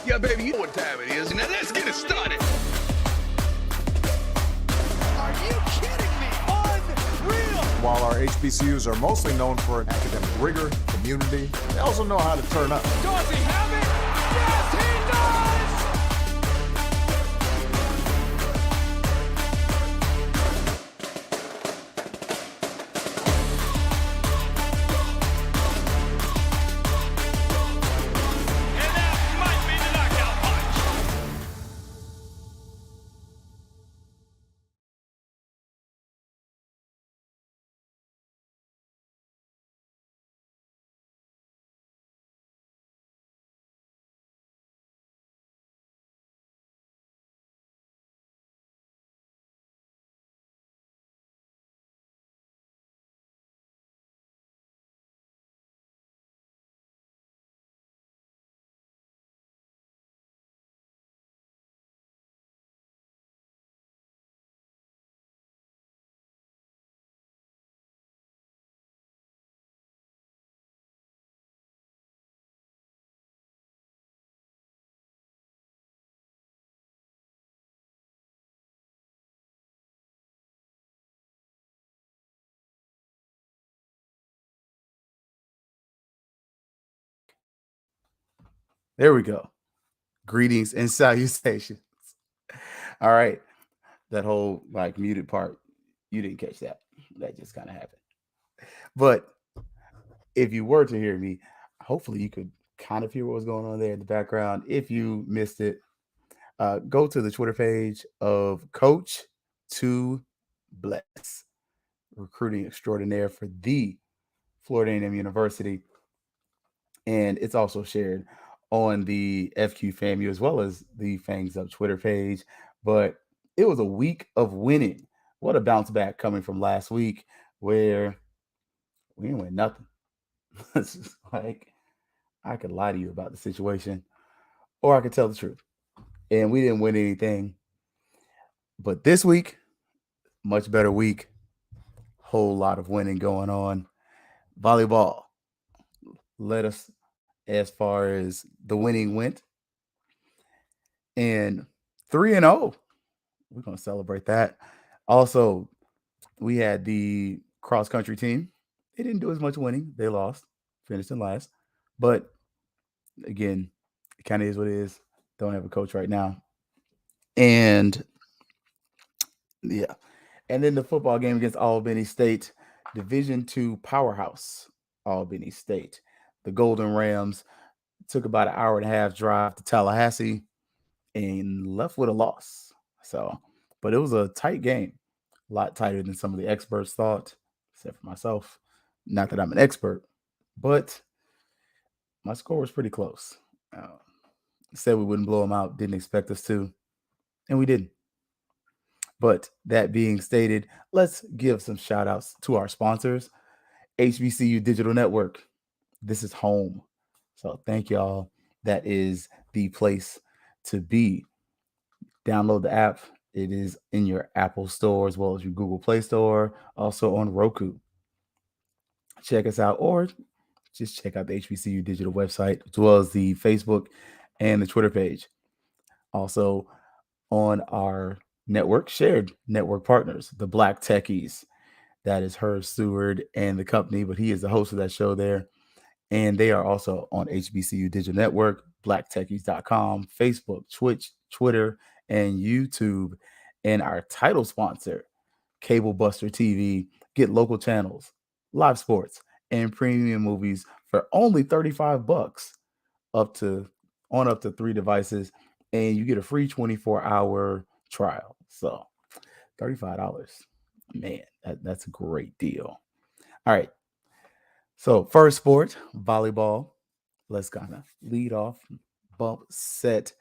Yeah, baby, you know what time it is. Now let's get it started. Are you kidding me? Unreal! While our HBCUs are mostly known for academic rigor, community, they also know how to turn up. Does he have it? Yes, he does! And that might be the knockout punch. There we go. Greetings and salutations. All right. That whole like muted part, you didn't catch that. That just kind of happened. But if you were to hear me, hopefully you could kind of hear what was going on there in the background. If you missed it, go to the Twitter page of Coach to Bless, recruiting extraordinaire for the Florida A&M University. And it's also shared on the FQ FAMU as well as the Fangs Up Twitter page. But it was a week of winning. What a bounce back coming from last week where we didn't win nothing. It's just like I could lie to you about the situation or I could tell the truth. And we didn't win anything. But this week, much better week. Whole lot of winning going on. Volleyball led us as far as the winning went. And 3-0. We're going to celebrate that. Also, we had the cross country team. They didn't do as much winning. They lost, finished in last. But again, it kind of is what it is. Don't have a coach right now. And yeah. And then the football game against Albany State, Division II powerhouse, Albany State. The Golden Rams took about an hour and a half drive to Tallahassee and left with a loss. So, but it was a tight game, a lot tighter than some of the experts thought, except for myself. Not that I'm an expert, but my score was pretty close. Said we wouldn't blow them out, didn't expect us to, and we didn't. But that being stated, let's give some shout outs to our sponsors. HBCU Digital Network. This is home. So thank y'all. That is the place to be. Download the app. It is in your Apple Store as well as your Google Play Store, also on Roku. Check us out, or just check out the HBCU Digital website as well as the Facebook and the Twitter page. Also on our network, shared network partners, the Black Techies. That is Herb Stewart and the company, but he is the host of that show there. And they are also on HBCU Digital Network, blacktechies.com, Facebook, Twitch, Twitter, and YouTube. And our title sponsor, Cable Buster TV. Get local channels, live sports, and premium movies for only $35 up to 3 devices. And you get a free 24-hour trial. So $35. Man, that's a great deal. All right. So first sport, volleyball. Let's kind of lead off, bump, set,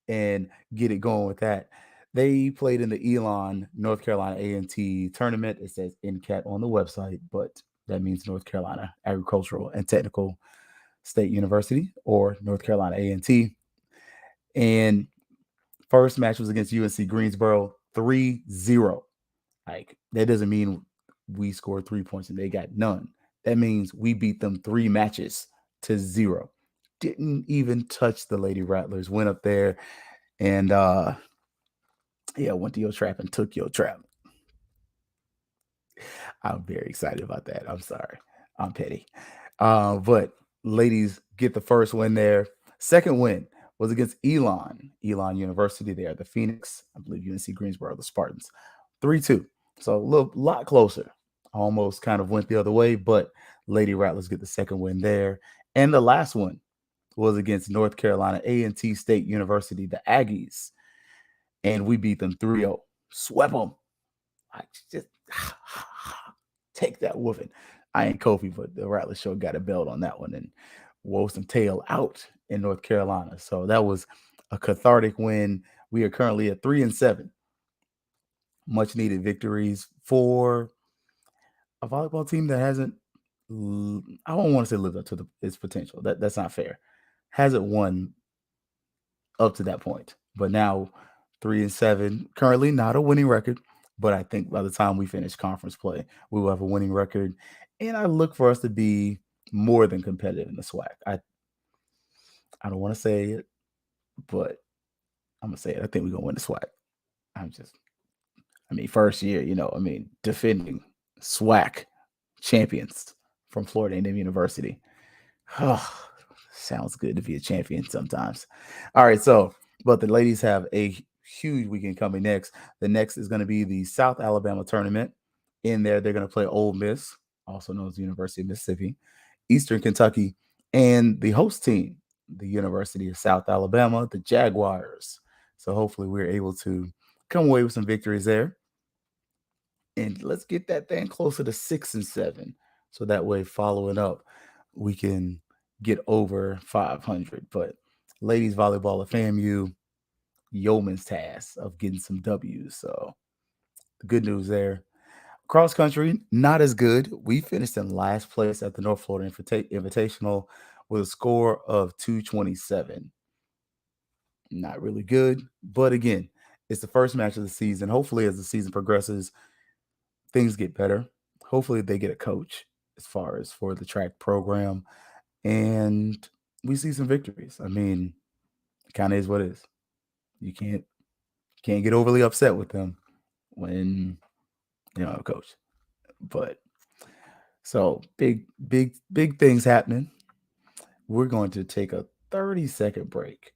and get it going with that. They played in the Elon, North Carolina A&T tournament. It says NCAT on the website, but that means North Carolina Agricultural and Technical State University, or North Carolina A&T. And first match was against UNC Greensboro, 3-0. Like, that doesn't mean we scored 3 points and they got none. That means we beat them 3 matches to 0. didn't even touch the Lady Rattlers. Went up there and went to your trap and took your trap. I'm very excited about that. I'm sorry. I'm petty. But ladies get the first win there. Second win was against Elon University there, the Phoenix, I believe UNC Greensboro, the Spartans. 3-2. So a lot closer. Almost kind of went the other way, but Lady Rattlers get the second win there. And the last one was against North Carolina A&T State University, the Aggies. And we beat them 3-0. Swept them. I just take that woofing. I ain't Kofi, but the Rattlers show got a belt on that one and wove some tail out in North Carolina. So that was a cathartic win. We are currently at 3-7. Much needed victories for a volleyball team that hasn't, I don't want to say lived up to its potential. That's not fair. Hasn't won up to that point. But now 3-7, currently not a winning record. But I think by the time we finish conference play, we will have a winning record. And I look for us to be more than competitive in the SWAC. I don't want to say it, but I'm going to say it. I think we're going to win the SWAC. First year, defending SWAC champions from Florida A&M University. Oh, sounds good to be a champion sometimes. All right, but the ladies have a huge weekend coming next. The next is going to be the South Alabama tournament. In there, they're going to play Ole Miss, also known as the University of Mississippi, Eastern Kentucky, and the host team, the University of South Alabama, the Jaguars. So hopefully we're able to come away with some victories there. And let's get that thing closer to 6-7. So that way, following up, we can get over 500. But ladies volleyball at FAMU, yeoman's task of getting some W's. So good news there. Cross country, not as good. We finished in last place at the North Florida Invitational with a score of 227. Not really good. But again, it's the first match of the season. Hopefully, as the season progresses, things get better. Hopefully, they get a coach as far as for the track program. And we see some victories. It kind of is what it is. You can't get overly upset with them when coach. But so big things happening. We're going to take a 30-second break.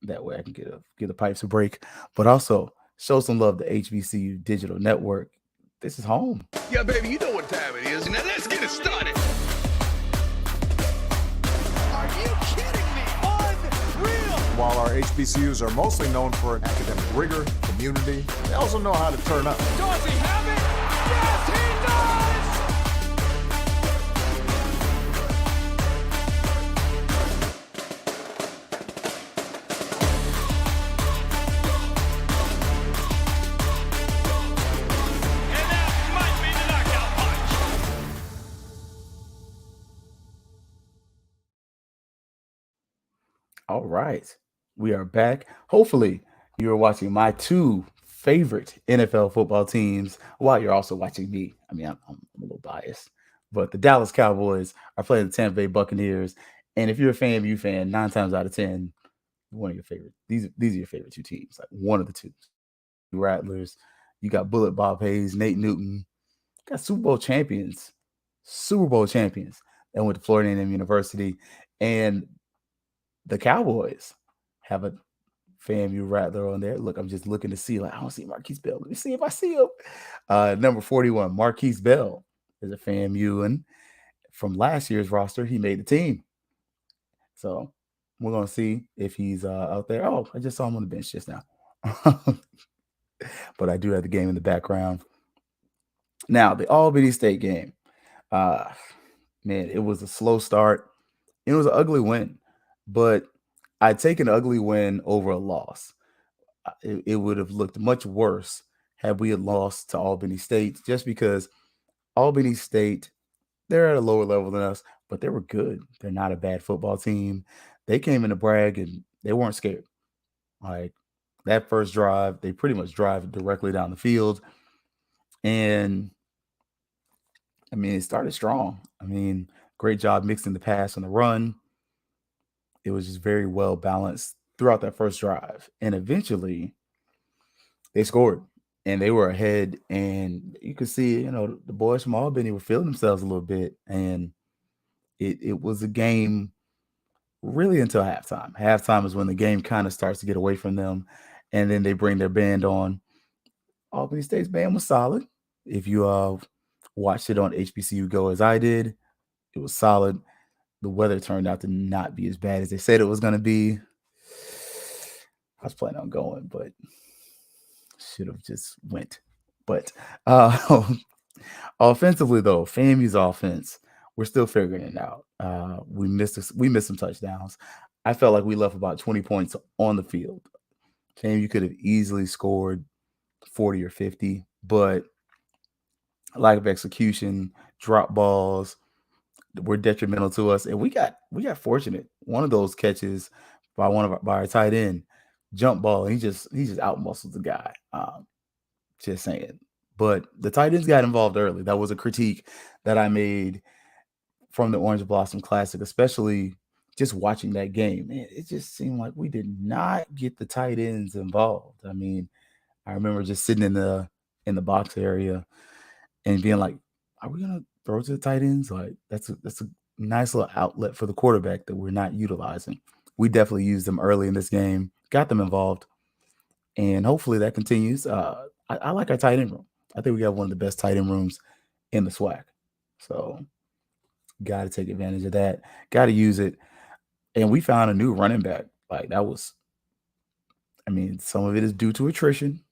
That way I can get the pipes a break, but also show some love to HBCU Digital Network. This is home. Yeah, baby, you know what time it is. Now let's get it started. Are you kidding me? Unreal! While our HBCUs are mostly known for academic rigor, community, they also know how to turn up. Does he have it? Yes, he does! And that might be the knockout punch. All right. We are back. Hopefully, you're watching my two favorite NFL football teams while you're also watching me. I'm a little biased, but the Dallas Cowboys are playing the Tampa Bay Buccaneers. And if you're a FAMU fan, 9 times out of 10, one of your favorite. These are your favorite two teams, like one of the two. Rattlers. You got Bullet Bob Hayes, Nate Newton. You got Super Bowl champions that went to Florida A&M University. And the Cowboys have a FAMU Rattler on there. Look, I'm just looking to see, I don't see Marquise Bell. Let me see if I see him. Number 41, Marquise Bell is a FAMU, and from last year's roster, he made the team. So we're going to see if he's out there. Oh, I just saw him on the bench just now. But I do have the game in the background. Now, the Albany State game. Man, it was a slow start. It was an ugly win, but I'd take an ugly win over a loss. It would have looked much worse had we had lost to Albany State, just because Albany State, they're at a lower level than us, but they were good. They're not a bad football team. They came into Bragg and they weren't scared. Like that first drive, they pretty much drive directly down the field. And it started strong. Great job mixing the pass and the run. It was just very well balanced throughout that first drive. And eventually they scored and they were ahead. And you could see, the boys from Albany were feeling themselves a little bit. And it was a game really until halftime. Halftime is when the game kind of starts to get away from them. And then they bring their band on. Albany State's band was solid. If you watched it on HBCU Go as I did, it was solid. The weather turned out to not be as bad as they said it was going to be. I was planning on going, but should have just went. But offensively, though, FAMU's offense, we're still figuring it out. We missed some touchdowns. I felt like we left about 20 points on the field. FAMU could have easily scored 40 or 50, but lack of execution, drop balls were detrimental to us, and we got fortunate. One of those catches by our tight end, jump ball, and he just out muscled the guy. Just saying. But the tight ends got involved early. That was a critique that I made from the Orange Blossom Classic, especially just watching that game. Man, it just seemed like we did not get the tight ends involved. I mean, I remember just sitting in the box area and being like, are we gonna throw to the tight ends? Like that's a nice little outlet for the quarterback that we're not utilizing. We definitely used them early in this game, got them involved, and hopefully that continues. I like our tight end room. I think we got one of the best tight end rooms in the SWAC. So got to take advantage of that. Got to use it. And we found a new running back. Like that was, some of it is due to attrition,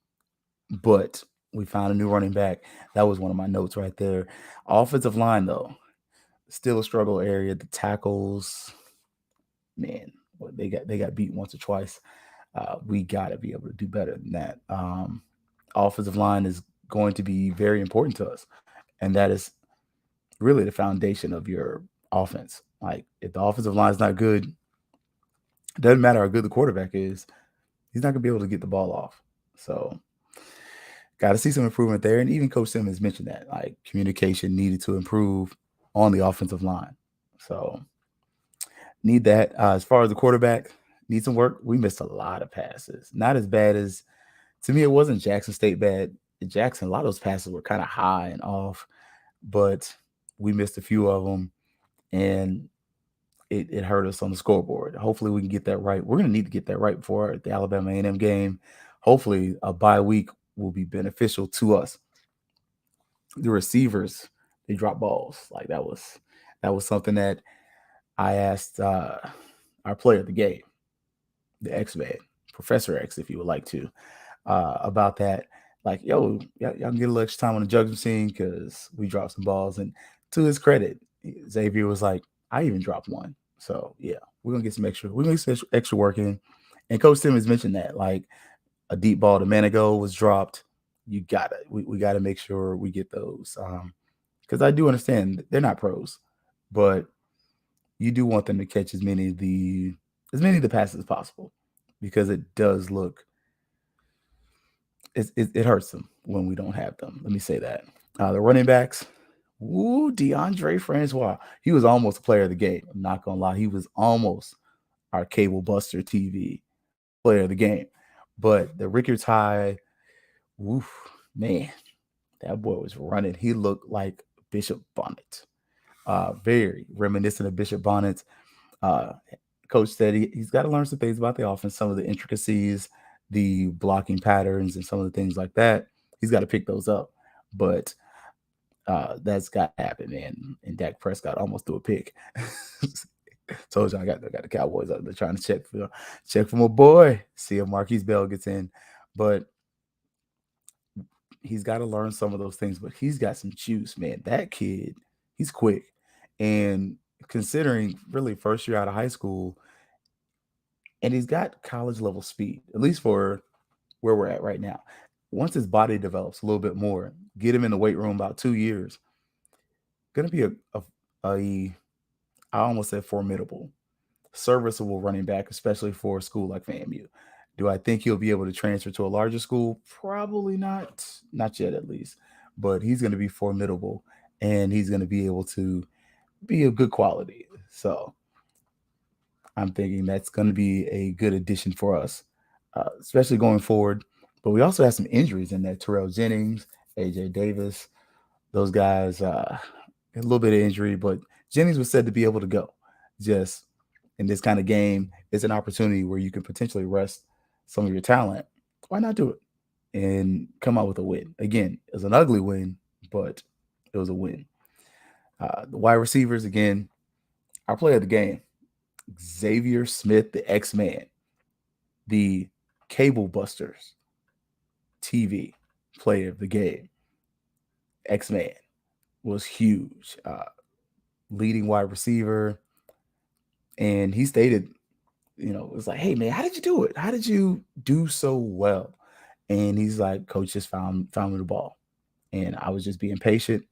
but we found a new running back. That was one of my notes right there. Offensive line, though, still a struggle area. The tackles, man, they got beat once or twice. We got to be able to do better than that. Offensive line is going to be very important to us, and that is really the foundation of your offense. Like if the offensive line is not good, it doesn't matter how good the quarterback is, he's not going to be able to get the ball off. So got to see some improvement there. And even Coach Simmons mentioned that, like, communication needed to improve on the offensive line. So need that. As far as the quarterback, need some work. We missed a lot of passes. Not as bad as, to me, it wasn't Jackson State bad. Jackson, a lot of those passes were kind of high and off, but we missed a few of them, and it hurt us on the scoreboard. Hopefully we can get that right. We're going to need to get that right before the Alabama A&M game. Hopefully a bye week will be beneficial to us. The receivers, they drop balls. Like that was something that I asked our player of the game, the X-Man, Professor X, if you would like to, about that. Like, y'all can get a little extra time on the judging machine because we dropped some balls. And to his credit, Xavier was like, I even dropped one. So yeah, we're gonna get some extra work in. And Coach Simmons mentioned that, like, a deep ball to Manigo was dropped. We gotta make sure we get those. Because I do understand they're not pros, but you do want them to catch as many of the passes as possible, because it does look, it hurts them when we don't have them. Let me say that. The running backs, DeAndre Francois, he was almost a player of the game. I'm not gonna lie, he was almost our cable buster TV player of the game. But the Rickards High, man, that boy was running. He looked like Bishop Bonnet. Very reminiscent of Bishop Bonnet. Coach said he's got to learn some things about the offense, some of the intricacies, the blocking patterns, and some of the things like that. He's got to pick those up. But that's got to happen, man. And Dak Prescott almost threw a pick. Told you I got the Cowboys out there trying to check for my boy. See if Marquise Bell gets in. But he's got to learn some of those things. But he's got some juice, man. That kid, he's quick. And considering really first year out of high school, and he's got college level speed, at least for where we're at right now. Once his body develops a little bit more, get him in the weight room about 2 years, going to be I almost said formidable, serviceable running back, especially for a school like FAMU. Do I think he'll be able to transfer to a larger school? Probably not. Not yet, at least. But he's going to be formidable, and he's going to be able to be of good quality. So I'm thinking that's going to be a good addition for us, especially going forward. But we also have some injuries in there. Terrell Jennings, AJ Davis, those guys, a little bit of injury, but Jennings was said to be able to go. Just in this kind of game, it's an opportunity where you can potentially rest some of your talent. Why not do it and come out with a win? Again, it was an ugly win, but it was a win. The wide receivers, again, our player of the game, Xavier Smith, the X-Man, the Cable Busters TV player of the game, X-Man, was huge. Leading wide receiver. And he stated, it was like, hey, man, how did you do it? How did you do so well? And he's like, coach just found me the ball. And I was just being patient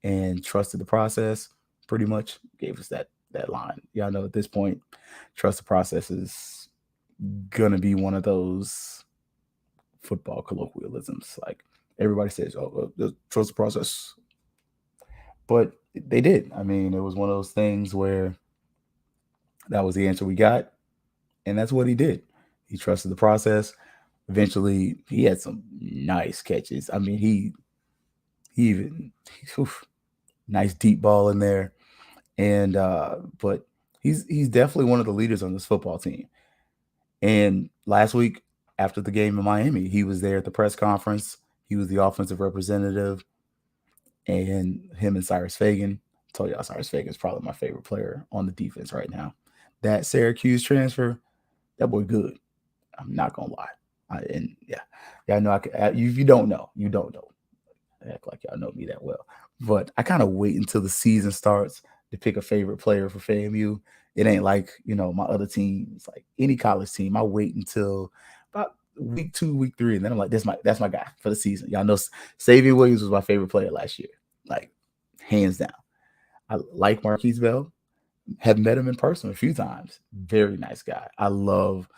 and trusted the process. Pretty much gave us that line. Y'all know at this point, trust the process is gonna be one of those football colloquialisms. Like everybody says, just trust the process. But they did. I mean, it was one of those things where that was the answer we got, and that's what he did. He trusted the process. Eventually, he had some nice catches. I mean, he even nice deep ball in there, and but he's definitely one of the leaders on this football team. And last week, after the game in Miami, he was there at the press conference. He was the offensive representative, and him and Cyrus Fagan. I told y'all Cyrus Fagan is probably my favorite player on the defense right now. That Syracuse transfer, that boy good. I'm not gonna lie. I know I could. If you don't know, you don't know. I act like y'all know me that well, but I kind of wait until the season starts to pick a favorite player for FAMU. It ain't like my other teams, like any college team. I wait until about week 2, week 3, and then I'm like, that's my guy for the season. Y'all know Xavier Williams was my favorite player last year, like hands down. I like Marquise Bell. Have met him in person a few times. Very nice guy. I love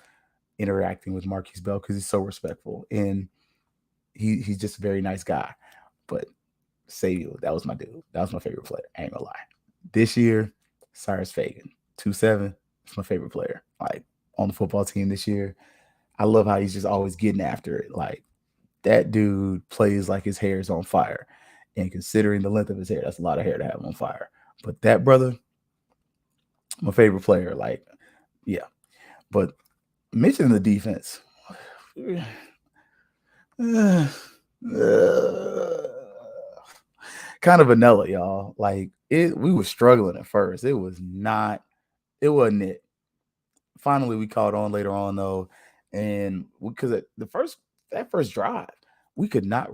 interacting with Marquise Bell because he's so respectful and he's just a very nice guy. But Xavier, that was my dude. That was my favorite player. I ain't gonna lie. This year, Cyrus Fagan, 2'7", is my favorite player. Like on the football team this year. I love how he's just always getting after it. Like that dude plays like his hair is on fire. And considering the length of his hair, that's a lot of hair to have on fire. But that brother, my favorite player. Like, yeah. But mentioning the defense. Kind of vanilla, y'all. Like we were struggling at first. It wasn't it. Finally, we caught on later on though, and because that first drive, we could not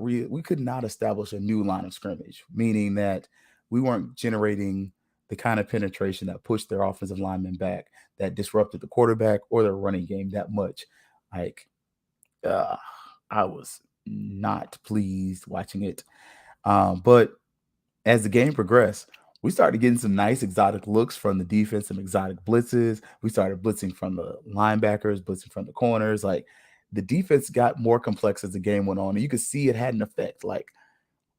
establish a new line of scrimmage, meaning that we weren't generating the kind of penetration that pushed their offensive linemen back, that disrupted the quarterback or their running game that much. Like, I was not pleased watching it. But as the game progressed, we started getting some nice exotic looks from the defense, some exotic blitzes. We started blitzing from the linebackers, blitzing from the corners. Like the defense got more complex as the game went on, and you could see it had an effect. Like,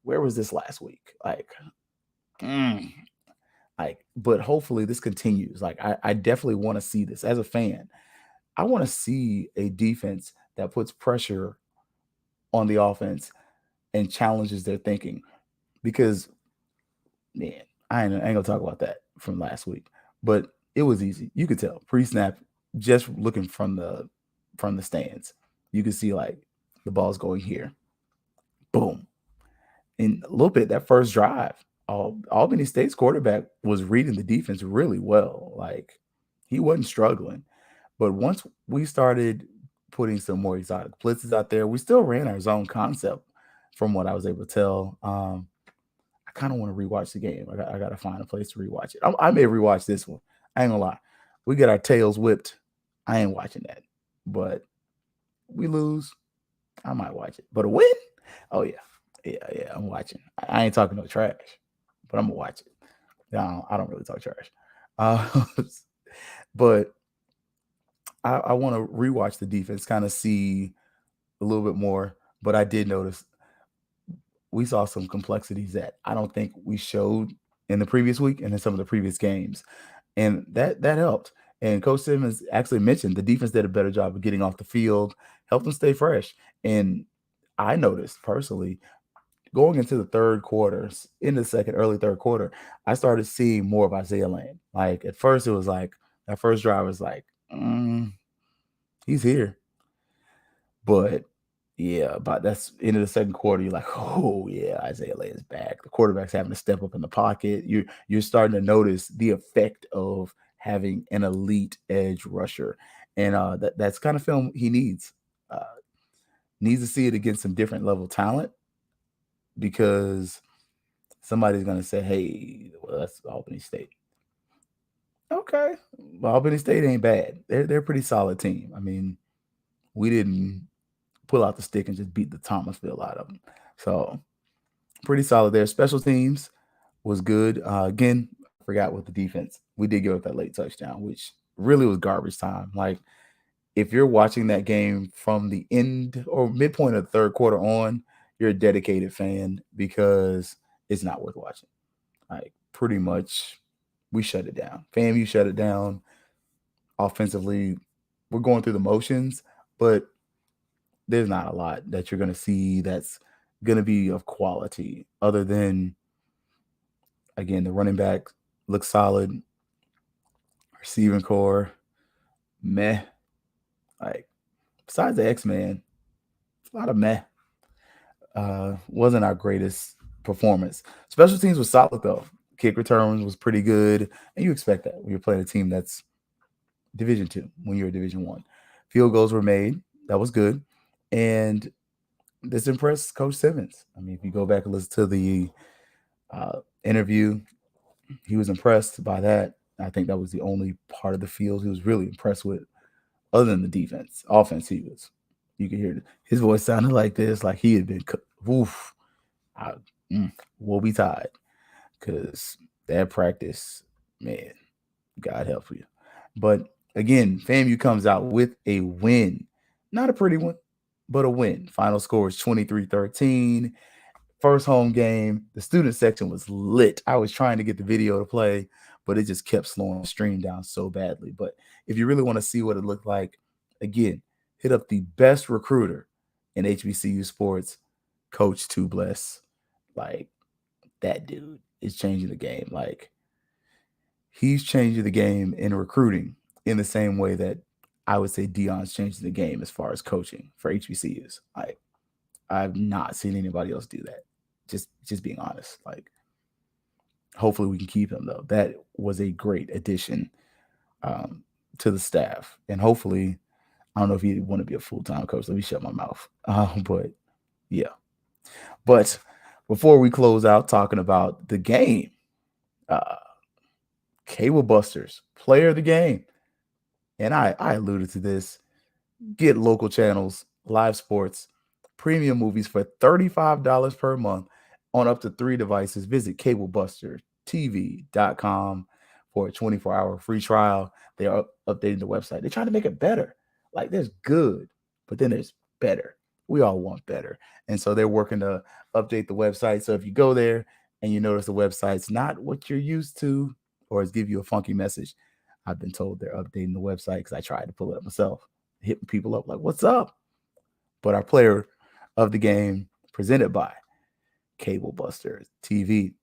where was this last week? But hopefully this continues. Like, I definitely want to see this as a fan. I want to see a defense that puts pressure on the offense and challenges their thinking, because man, I ain't gonna talk about that from last week, but it was easy. You could tell pre-snap, just looking from the stands, you could see like the ball's going here, boom. In a little bit, that first drive, Albany State's quarterback was reading the defense really well. Like he wasn't struggling, but once we started putting some more exotic blitzes out there, we still ran our zone concept, from what I was able to tell. I kind of want to rewatch the game. I got to find a place to rewatch it. I may rewatch this one. I ain't gonna lie. We get our tails whipped. I ain't watching that. But we lose, I might watch it. But a win? Oh yeah. Yeah, I'm watching. I ain't talking no trash, but I'm gonna watch it. No, I don't really talk trash. But I want to rewatch the defense, kind of see a little bit more. But I did notice we saw some complexities that I don't think we showed in the previous week and in some of the previous games. And that helped. And Coach Simmons actually mentioned the defense did a better job of getting off the field, helped them stay fresh. And I noticed personally going into the third quarters, in the second, early third quarter, I started seeing more of Isaiah Lane. Like at first, it was like that first drive was like, he's here. But yeah, about that's into the second quarter, you're like, oh yeah, Isaiah Lane is back. The quarterback's having to step up in the pocket. You're starting to notice the effect of having an elite edge rusher, and that's kind of film he needs. Uh, needs to see it against some different level talent because somebody's going to say, "Hey, well, that's Albany State." Okay, well, Albany State ain't bad. They're a pretty solid team. I mean, we didn't pull out the stick and just beat the Thomasville out of them. So pretty solid there. Special teams was good. Again, I forgot with the defense. We did give up that late touchdown, which really was garbage time. Like if you're watching that game from the end or midpoint of the third quarter on, you're a dedicated fan because it's not worth watching. Like pretty much we shut it down. FAMU shut it down. Offensively, we're going through the motions, but there's not a lot that you're going to see that's going to be of quality other than, again, the running back looks solid. Receiving core, meh. Like, besides the X-Man, it's a lot of meh. Wasn't our greatest performance. Special teams was solid, though. Kick returns was pretty good. And you expect that when you're playing a team that's Division II, when you're a Division I. Field goals were made. That was good. And this impressed Coach Simmons. I mean, if you go back and listen to the interview, he was impressed by that. I think that was the only part of the field he was really impressed with, other than the defense. Offense, you could hear his voice sounded like this, like he had been, woof, we'll be tied. Because that practice, man, God help you. But again, FAMU comes out with a win. Not a pretty one, but a win. Final score is 23-13. First home game. The student section was lit. I was trying to get the video to play, but it just kept slowing the stream down so badly. But if you really want to see what it looked like, again, hit up the best recruiter in HBCU sports, Coach Two Bless. Like, that dude is changing the game. Like, he's changing the game in recruiting in the same way that I would say Dion's changing the game as far as coaching for HBCUs. Like, I've not seen anybody else do that. Just being honest. Like, hopefully we can keep him, though. That was a great addition to the staff. And hopefully, I don't know if he'd want to be a full-time coach. Let me shut my mouth. But, yeah. But before we close out talking about the game, Cable Busters, player of the game. And I alluded to this. Get local channels, live sports, premium movies for $35 per month on up to 3 devices. Visit cablebustertv.com for a 24-hour free trial. They are updating the website. They're trying to make it better. Like, there's good, but then there's better. We all want better. And so they're working to update the website. So if you go there and you notice the website's not what you're used to, or it's give you a funky message, I've been told they're updating the website because I tried to pull it up myself. Hitting people up like, what's up? But our player of the game, presented by Cable Busters TV,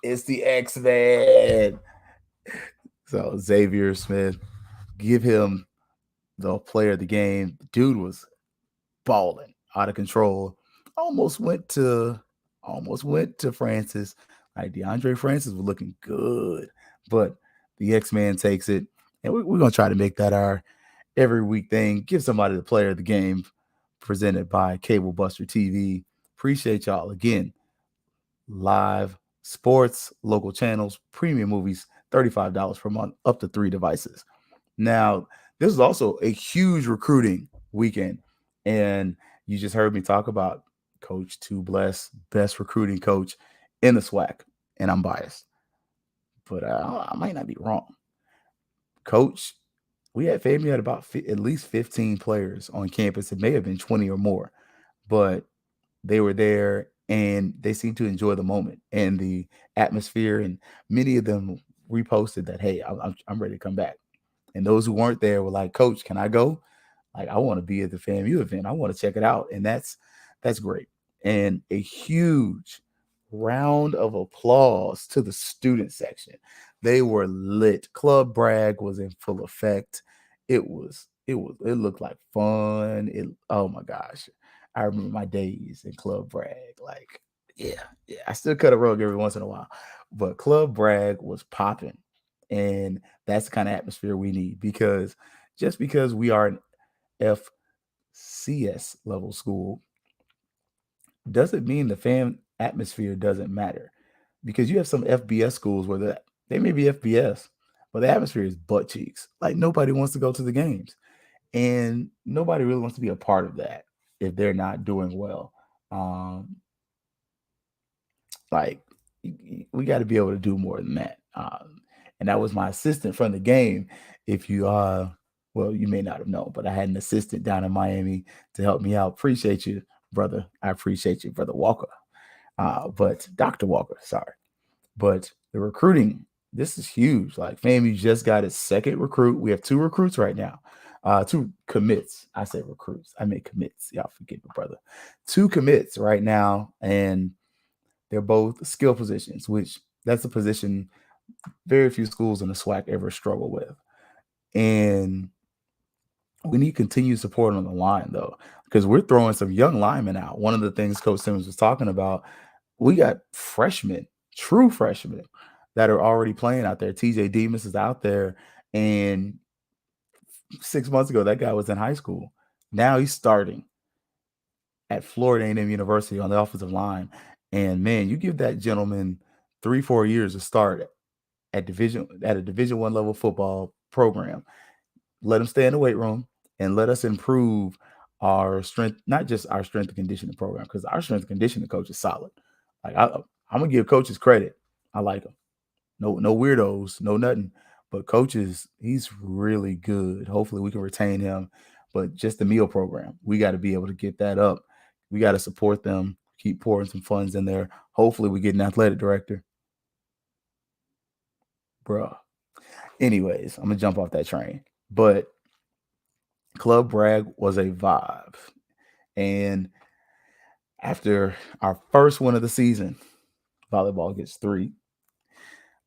it's the X-Man. So Xavier Smith, give him the player of the game. Dude was balling, out of control. Almost went to Francis. Like, DeAndre Francis was looking good, but the X-Man takes it, and we're going to try to make that our every week thing. Give somebody the player of the game, presented by Cable Buster TV. Appreciate y'all. Again, live sports, local channels, premium movies, $35 per month, up to 3 devices. Now, this is also a huge recruiting weekend, and you just heard me talk about Coach Two Bless, best recruiting coach in the SWAC, and I'm biased, but I might not be wrong. Coach, we had about at least 15 players on campus. It may have been 20 or more, but they were there and they seemed to enjoy the moment and the atmosphere. And many of them reposted that, hey, I'm ready to come back. And those who weren't there were like, Coach, can I go? Like, I want to be at the FAMU event. I want to check it out. And that's great. And a huge round of applause to the student section. They were lit. Club Bragg was in full effect. It looked like fun. Oh my gosh. I remember my days in Club Bragg. Like, yeah. I still cut a rug every once in a while. But Club Bragg was popping. And that's the kind of atmosphere we need, because just because we are an FCS level school doesn't mean the fan atmosphere doesn't matter, because you have some FBS schools where they may be FBS, but the atmosphere is butt cheeks. Like, nobody wants to go to the games, and nobody really wants to be a part of that if they're not doing well. Like, we got to be able to do more than that. And that was my assistant from the game. If you well, you may not have known, but I had an assistant down in Miami to help me out. Appreciate you, brother. I appreciate you, brother Walker. But Dr. Walker, sorry. But the recruiting, this is huge. Like, FAMU just got its second recruit. We have 2 recruits right now. 2 commits. I say recruits. I mean commits. Y'all forgive me, brother. 2 commits right now, and they're both skill positions, which that's a position very few schools in the SWAC ever struggle with. And we need continued support on the line, though, because we're throwing some young linemen out. One of the things Coach Simmons was talking about, we got freshmen, true freshmen, that are already playing out there. TJ Demas is out there, and 6 months ago, that guy was in high school. Now he's starting at Florida A&M University on the offensive line. And man, you give that gentleman 3-4 years to start at a Division I level football program. Let him stay in the weight room and let us improve our strength, not just our strength and conditioning program, because our strength and conditioning coach is solid. Like, I'm gonna give coaches credit. I like him. No weirdos, no nothing. But coaches, he's really good. Hopefully we can retain him. But just the meal program, we got to be able to get that up. We got to support them, keep pouring some funds in there. Hopefully we get an athletic director. Bruh. Anyways, I'm going to jump off that train. But Club Bragg was a vibe. And after our first win of the season, volleyball gets 3.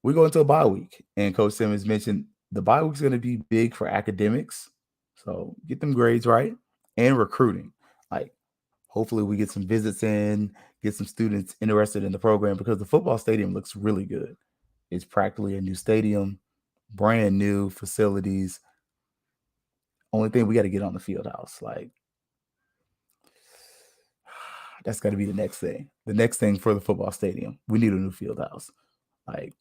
We go into a bye week. And Coach Simmons mentioned the bye week's going to be big for academics. So get them grades right, and recruiting. Like, hopefully we get some visits in, get some students interested in the program, because the football stadium looks really good. It's practically a new stadium, brand new facilities. Only thing, we got to get on the field house. Like, that's got to be the next thing. The next thing for the football stadium, we need a new field house. Like,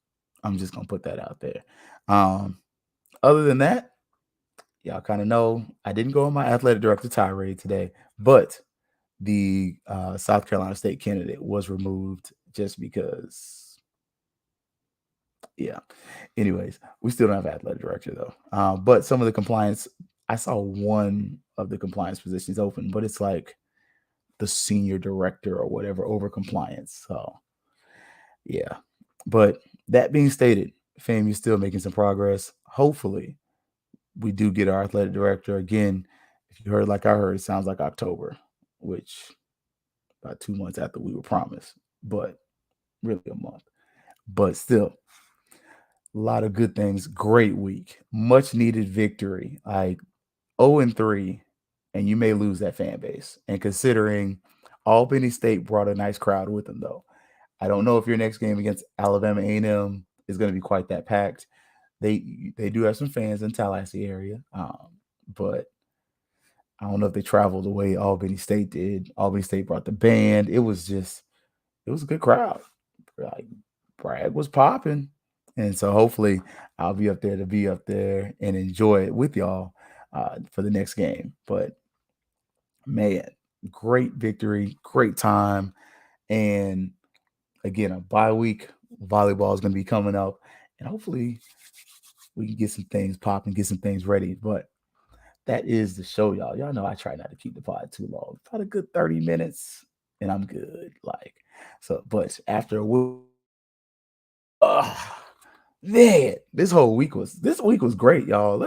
I'm just going to put that out there. Other than that, y'all kind of know I didn't go on my athletic director tirade today, but the South Carolina State candidate was removed just because. Yeah. Anyways, we still don't have an athletic director, though. But some of the compliance, I saw one of the compliance positions open, but it's like the senior director or whatever over compliance. So, yeah. But that being stated, FAMU is still making some progress. Hopefully, we do get our athletic director. Again, if you heard like I heard, it sounds like October, which about 2 months after we were promised, but really a month. But still, a lot of good things. Great week. Much needed victory. Like 0-3, and you may lose that fan base. And considering Albany State brought a nice crowd with them, though. I don't know if your next game against Alabama A&M is going to be quite that packed. They do have some fans in Tallahassee area, but I don't know if they traveled the way Albany State did. Albany State brought the band. It was a good crowd. Like, Bragg was popping. And so hopefully I'll be up there and enjoy it with y'all for the next game. But man, great victory, great time. And again, a bye week. Volleyball is going to be coming up. And hopefully we can get some things popping, get some things ready. But that is the show, y'all. Y'all know I try not to keep the pod too long. About a good 30 minutes, and I'm good. Like, so, but after a week, Man, this week was great, y'all.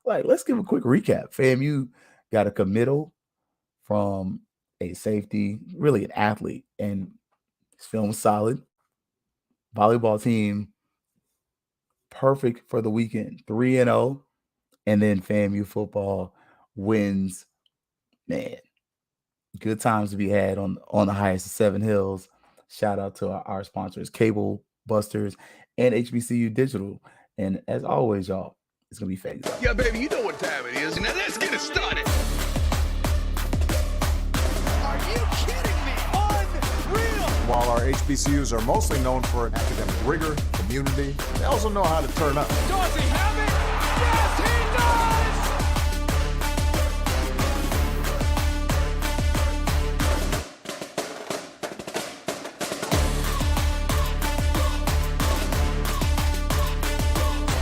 Let's give a quick recap. FAMU got a committal from a safety, really an athlete, and his film was solid. Volleyball team, perfect for the weekend, 3-0, and then FAMU football wins. Man, good times to be had on the highest of Seven Hills. Shout out to our sponsors, Cable Busters and HBCU Digital. And as always, y'all, it's gonna be Fangs. Yeah, baby, you know what time it is. Now let's get it started. Are you kidding me? Unreal. While our HBCUs are mostly known for academic rigor, community, they also know how to turn up. Dorsey, how